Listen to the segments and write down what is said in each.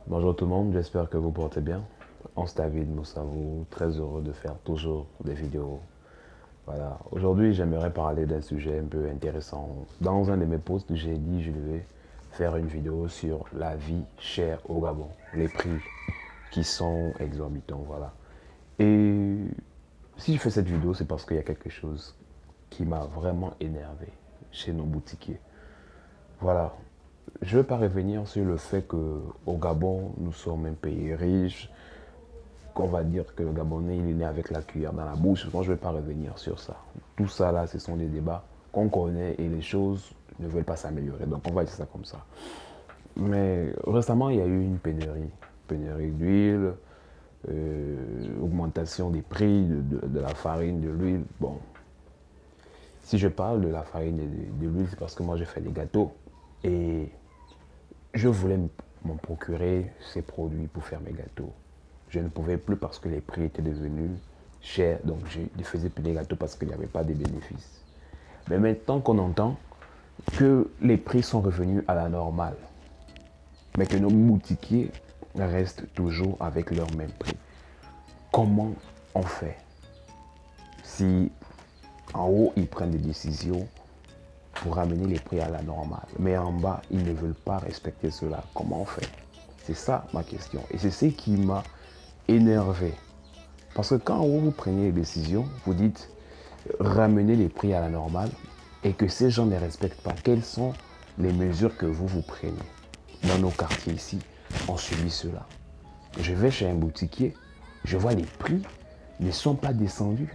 Bonjour tout le monde, j'espère que vous portez bien. On se David Moussavou, très heureux de faire toujours des vidéos. Voilà, aujourd'hui j'aimerais parler d'un sujet un peu intéressant. Dans un de mes posts, j'ai dit que je devais faire une vidéo sur la vie chère au Gabon, les prix qui sont exorbitants, voilà. Et si je fais cette vidéo, c'est parce qu'il y a quelque chose qui m'a vraiment énervé chez nos boutiquiers. Voilà, je ne vais pas revenir sur le fait qu'au Gabon, nous sommes un pays riche, qu'on va dire que le Gabonais, il est né avec la cuillère dans la bouche. Moi, je ne vais pas revenir sur ça. Tout ça, là, ce sont des débats qu'on connaît et les choses ne veulent pas s'améliorer. Donc, on va dire ça comme ça. Mais récemment, il y a eu une pénurie. Pénurie d'huile, augmentation des prix de la farine, de l'huile. Bon, si je parle de la farine et de l'huile, c'est parce que moi, je fais des gâteaux. Et je voulais m'en procurer ces produits pour faire mes gâteaux. Je ne pouvais plus parce que les prix étaient devenus chers. Donc je faisais plus des gâteaux parce qu'il n'y avait pas de bénéfices. Mais maintenant qu'on entend que les prix sont revenus à la normale, mais que nos boutiquiers restent toujours avec leur même prix, comment on fait si en haut ils prennent des décisions pour ramener les prix à la normale, mais en bas ils ne veulent pas respecter cela? Comment on fait? C'est ça ma question. Et c'est ce qui m'a énervé. Parce que quand vous prenez les décisions, vous dites ramener les prix à la normale et que ces gens ne respectent pas, quelles sont les mesures que vous prenez? Dans nos quartiers ici, on subit cela. Je vais chez un boutiquier, je vois les prix ne sont pas descendus.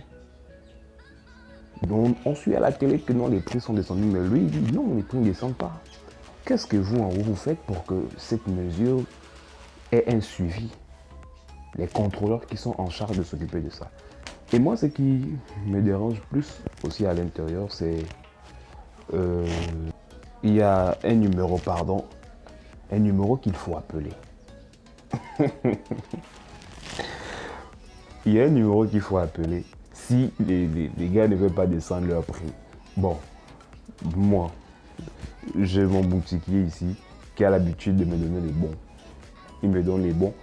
Donc on suit à la télé que non, les prix sont descendus, mais lui il dit non, les prix ne descendent pas. Qu'est-ce que vous, en haut, vous faites pour que cette mesure ait un suivi? Les contrôleurs qui sont en charge de s'occuper de ça. Et moi, ce qui me dérange plus aussi à l'intérieur, c'est il y a un numéro, pardon, un numéro qu'il faut appeler. Il y a un numéro qu'il faut appeler si les gars ne veulent pas descendre leur prix. Bon, moi, j'ai mon boutiquier ici qui a l'habitude de me donner les bons. Il me donne les bons.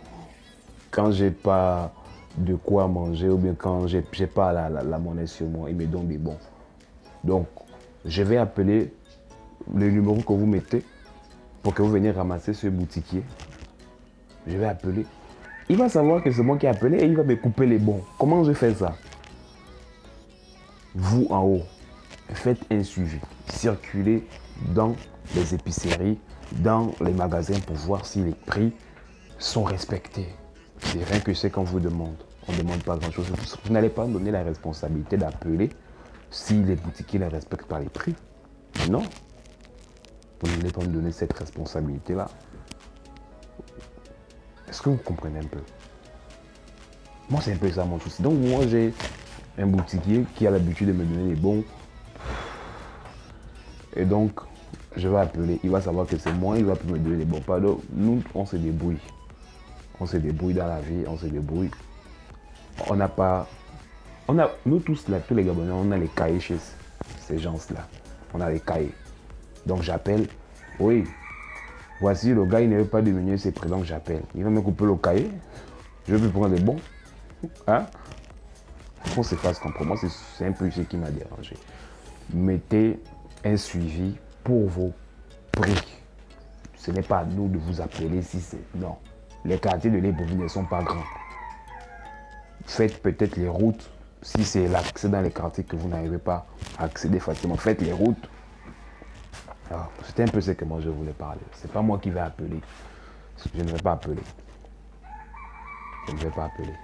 Quand j'ai pas de quoi manger ou bien quand j'ai pas la monnaie sur moi, il me donne des bons. Donc, je vais appeler le numéro que vous mettez pour que vous veniez ramasser ce boutiquier. Je vais appeler. Il va savoir que c'est moi qui ai appelé et il va me couper les bons. Comment je fais ça? Vous en haut, faites un suivi. Circulez dans les épiceries, dans les magasins pour voir si les prix sont respectés. C'est rien que c'est qu'on vous demande. On ne demande pas grand-chose. Vous n'allez pas me donner la responsabilité d'appeler si les boutiquiers ne respectent pas les prix. Non. Vous n'allez pas me donner cette responsabilité-là. Est-ce que vous comprenez un peu? Moi, c'est un peu ça mon souci. Donc, moi, j'ai un boutiquier qui a l'habitude de me donner les bons. Et donc, je vais appeler. Il va savoir que c'est moi, il va me donner les bons. Pardon, nous, on se débrouille. On se débrouille dans la vie, on se débrouille. On n'a pas... nous tous, là, tous les Gabonais, on a les cahiers chez ces gens-là. On a les cahiers. Donc, j'appelle. Oui, voici le gars, il ne veut pas diminuer ses prix, donc j'appelle. Il va me couper le cahier. Je vais prendre les bons. Hein? Qu'on se fasse comprendre. Moi, c'est un peu ce qui m'a dérangé. Mettez un suivi pour vos prix. Ce n'est pas à nous de vous appeler si c'est... Non. Les quartiers de Libreville ne sont pas grands. Faites peut-être les routes. Si c'est l'accès dans les quartiers que vous n'arrivez pas à accéder facilement, faites les routes. C'était un peu ce que moi je voulais parler. C'est pas moi qui vais appeler. Je ne vais pas appeler. Je ne vais pas appeler.